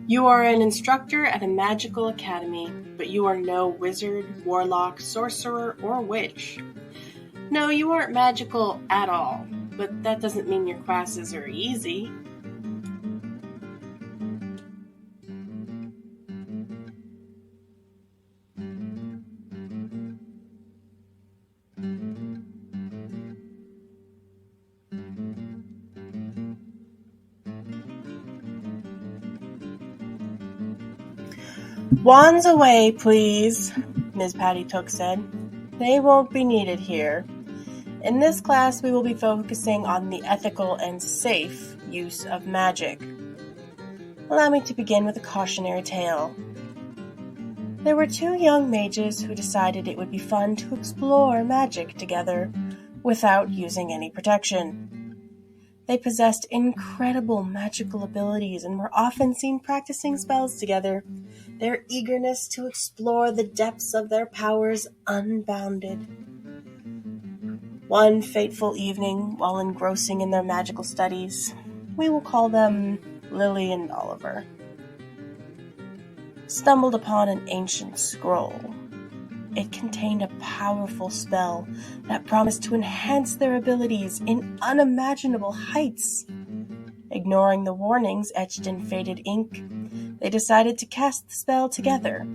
You are an instructor at a magical academy, but you are no wizard, warlock, sorcerer, or witch. No, you aren't magical at all, but that doesn't mean your classes are easy. Wands away, please, Ms. Patty Took said. They won't be needed here. In this class, we will be focusing on the ethical and safe use of magic. Allow me to begin with a cautionary tale. There were two young mages who decided it would be fun to explore magic together without using any protection. They possessed incredible magical abilities and were often seen practicing spells together, their eagerness to explore the depths of their powers unbounded. One fateful evening, while engrossing in their magical studies, we will call them Lily and Oliver, stumbled upon an ancient scroll. It contained a powerful spell that promised to enhance their abilities in unimaginable heights. Ignoring the warnings etched in faded ink, they decided to cast the spell together,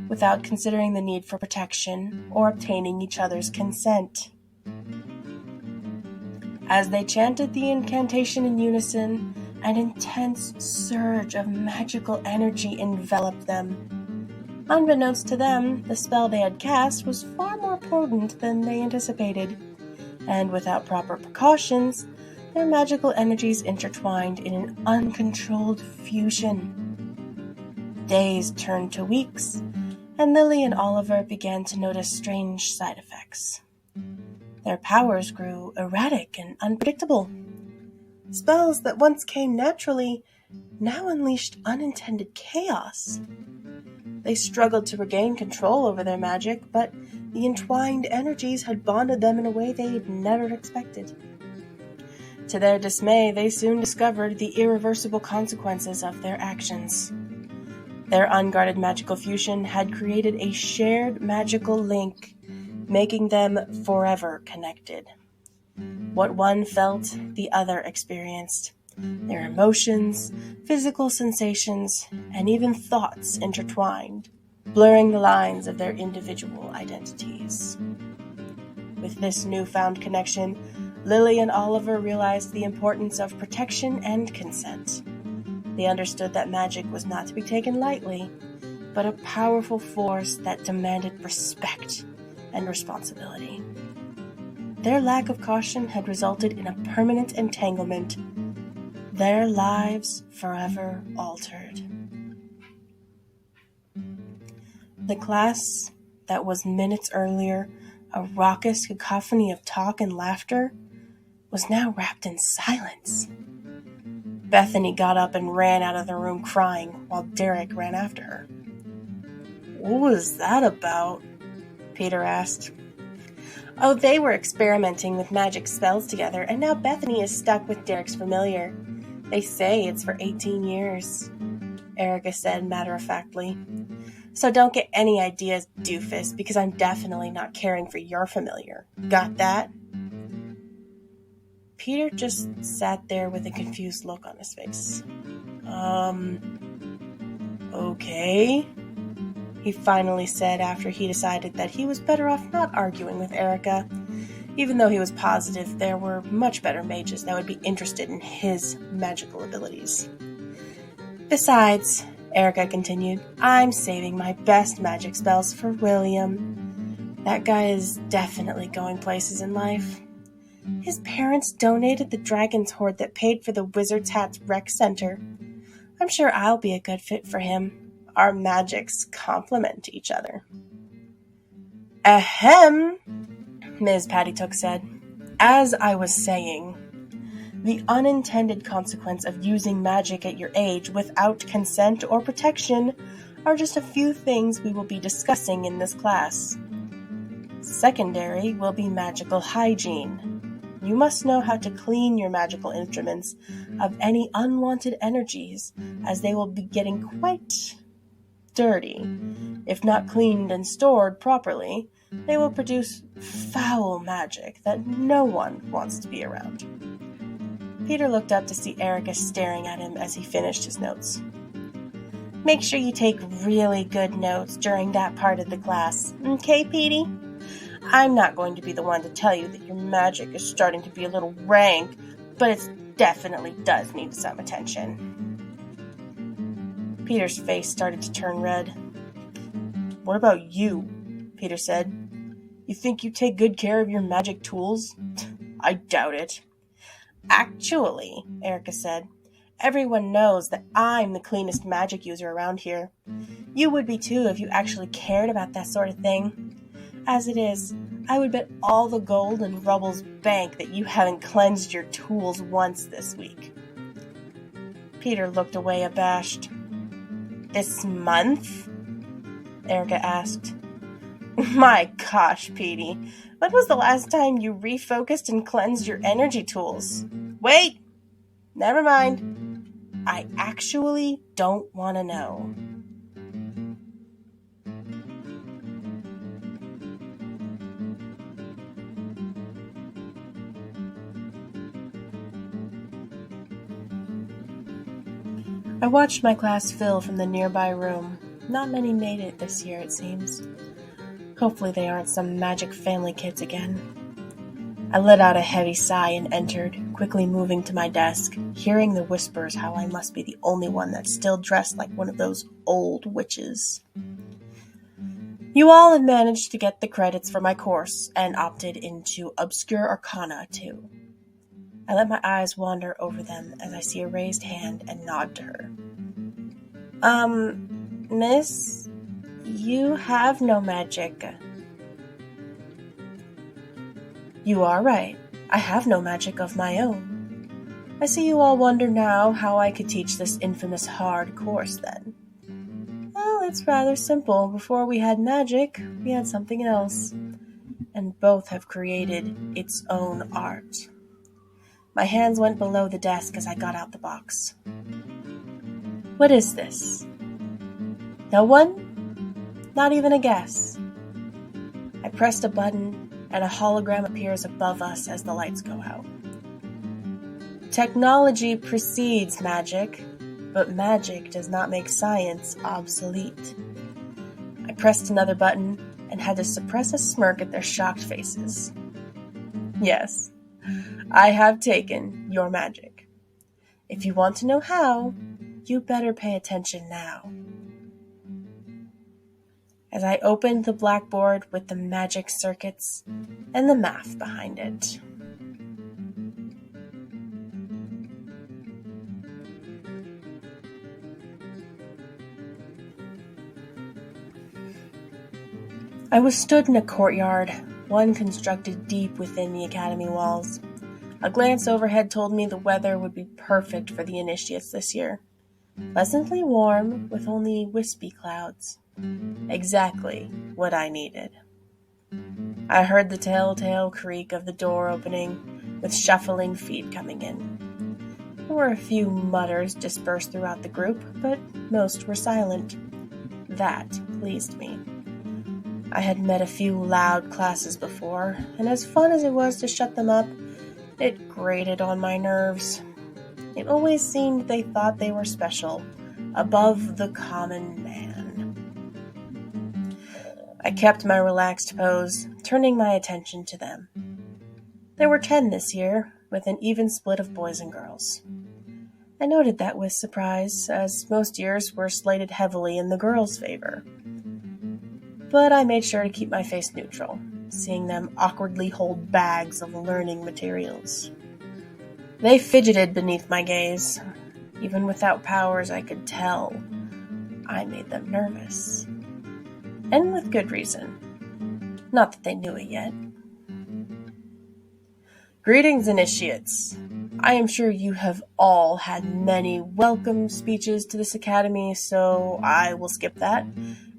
without considering the need for protection or obtaining each other's consent. As they chanted the incantation in unison, an intense surge of magical energy enveloped them. Unbeknownst to them, the spell they had cast was far more potent than they anticipated, and without proper precautions, their magical energies intertwined in an uncontrolled fusion. Days turned to weeks, and Lily and Oliver began to notice strange side effects. Their powers grew erratic and unpredictable. Spells that once came naturally now unleashed unintended chaos. They struggled to regain control over their magic, but the entwined energies had bonded them in a way they had never expected. To their dismay, they soon discovered the irreversible consequences of their actions. Their unguarded magical fusion had created a shared magical link, making them forever connected. What one felt, the other experienced. Their emotions, physical sensations, and even thoughts intertwined, blurring the lines of their individual identities. With this newfound connection, Lily and Oliver realized the importance of protection and consent. They understood that magic was not to be taken lightly, but a powerful force that demanded respect and responsibility. Their lack of caution had resulted in a permanent entanglement, their lives forever altered. The class that was minutes earlier a raucous cacophony of talk and laughter was now wrapped in silence. Bethany got up and ran out of the room crying, while Derek ran after her. "What was that about?" Peter asked. "Oh, they were experimenting with magic spells together, and now Bethany is stuck with Derek's familiar. They say it's for 18 years, Erica said matter-of-factly. "So don't get any ideas, doofus, because I'm definitely not caring for your familiar. Got that?" Peter just sat there with a confused look on his face. Okay, he finally said after he decided that he was better off not arguing with Erica, even though he was positive there were much better mages that would be interested in his magical abilities. "Besides," Erica continued, "I'm saving my best magic spells for William. That guy is definitely going places in life. His parents donated the dragon's hoard that paid for the Wizard's Hat's rec center. I'm sure I'll be a good fit for him. Our magics complement each other." "Ahem," Ms. Patty Took said. "As I was saying, the unintended consequence of using magic at your age without consent or protection are just a few things we will be discussing in this class. Secondary will be magical hygiene. You must know how to clean your magical instruments of any unwanted energies, as they will be getting quite dirty. If not cleaned and stored properly, they will produce foul magic that no one wants to be around. Peter looked up to see Erica staring at him as he finished his notes. Make sure you take really good notes during that part of the class, okay, Petey? I'm not going to be the one to tell you that your magic is starting to be a little rank, but it definitely does need some attention. Peter's face started to turn red. What about you? Peter said. You think you take good care of your magic tools? I doubt it. Actually, Erica said, everyone knows that I'm the cleanest magic user around here. You would be too if you actually cared about that sort of thing. As it is, I would bet all the gold in Rubble's bank that you haven't cleansed your tools once this week. Peter looked away abashed. This month? Erica asked. My gosh, Petey, when was the last time you refocused and cleansed your energy tools? Wait! Never mind. I actually don't want to know. I watched my class fill from the nearby room. Not many made it this year, it seems. Hopefully they aren't some magic family kids again. I let out a heavy sigh and entered, quickly moving to my desk, hearing the whispers how I must be the only one that's still dressed like one of those old witches. You all had managed to get the credits for my course and opted into Obscure Arcana too. I let my eyes wander over them as I see a raised hand and nod to her. Miss, you have no magic. You are right. I have no magic of my own. I see you all wonder now how I could teach this infamous hard course then. Well, it's rather simple. Before we had magic, we had something else. And both have created its own art. My hands went below the desk as I got out the box. What is this? No one? Not even a guess. I pressed a button and a hologram appears above us as the lights go out. Technology precedes magic, but magic does not make science obsolete. I pressed another button and had to suppress a smirk at their shocked faces. Yes, I have taken your magic. If you want to know how, you better pay attention now. As I opened the blackboard with the magic circuits and the math behind it. I was stood in a courtyard, one constructed deep within the academy walls. A glance overhead told me the weather would be perfect for the initiates this year. Pleasantly warm, with only wispy clouds. Exactly what I needed. I heard the telltale creak of the door opening, with shuffling feet coming in. There were a few mutters dispersed throughout the group, but most were silent. That pleased me. I had met a few loud classes before, and as fun as it was to shut them up, it grated on my nerves. It always seemed they thought they were special, above the common man. I kept my relaxed pose, turning my attention to them. There were 10 this year, with an even split of boys and girls. I noted that with surprise, as most years were slated heavily in the girls' favor. But I made sure to keep my face neutral, seeing them awkwardly hold bags of learning materials. They fidgeted beneath my gaze. Even without powers, I could tell I made them nervous. And with good reason. Not that they knew it yet. Greetings, initiates. I am sure you have all had many welcome speeches to this academy, so I will skip that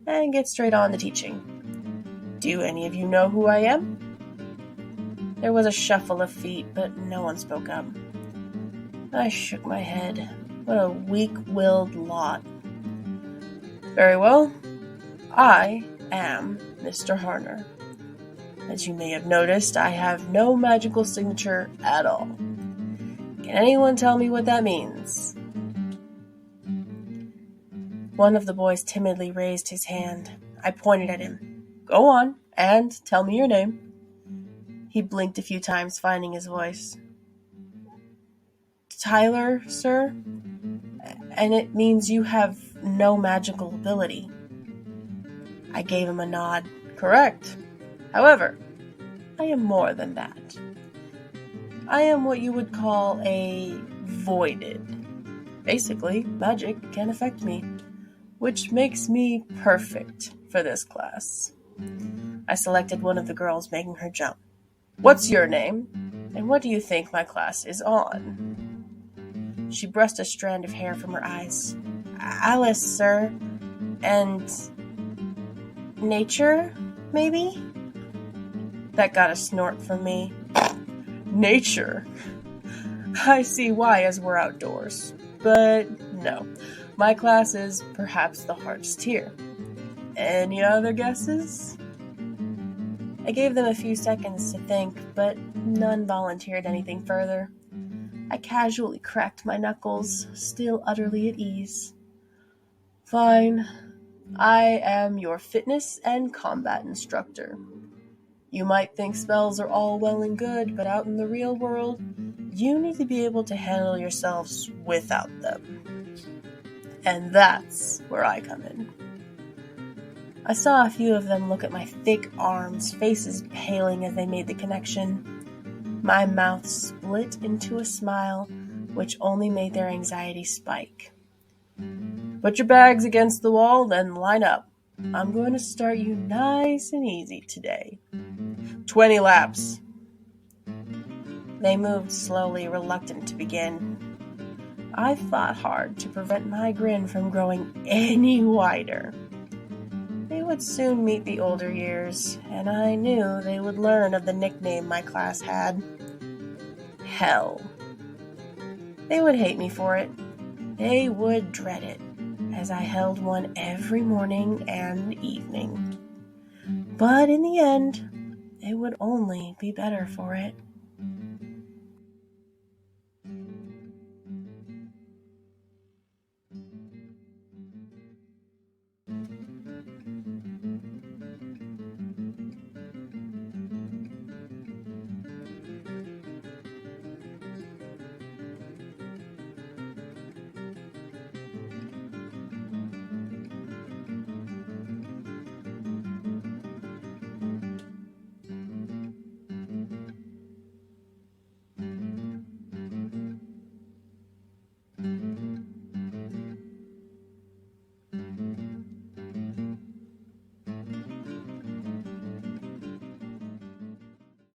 and get straight on to teaching. Do any of you know who I am? There was a shuffle of feet, but no one spoke up. I shook my head. What a weak-willed lot. Very well. I am Mr. Harner. As you may have noticed, I have no magical signature at all. Can anyone tell me what that means? One of the boys timidly raised his hand. I pointed at him. Go on, and tell me your name. He blinked a few times, finding his voice. Tyler, sir? And it means you have no magical ability. I gave him a nod. Correct. However, I am more than that. I am what you would call a voided. Basically, magic can affect me, which makes me perfect for this class. I selected one of the girls, making her jump. What's your name? And what do you think my class is on? She brushed a strand of hair from her eyes. Alice, sir. And nature, maybe? That got a snort from me. Nature? I see why, as we're outdoors. But no, my class is perhaps the hardest here. Any other guesses? I gave them a few seconds to think, but none volunteered anything further. I casually cracked my knuckles, still utterly at ease. Fine. I am your fitness and combat instructor. You might think spells are all well and good, but out in the real world, you need to be able to handle yourselves without them. And that's where I come in. I saw a few of them look at my thick arms, faces paling as they made the connection. My mouth split into a smile, which only made their anxiety spike. Put your bags against the wall, then line up. I'm going to start you nice and easy today. 20 laps. They moved slowly, reluctant to begin. I fought hard to prevent my grin from growing any wider. They would soon meet the older years, and I knew they would learn of the nickname my class had. Hell. They would hate me for it. They would dread it, as I held one every morning and evening. But in the end, they would only be better for it.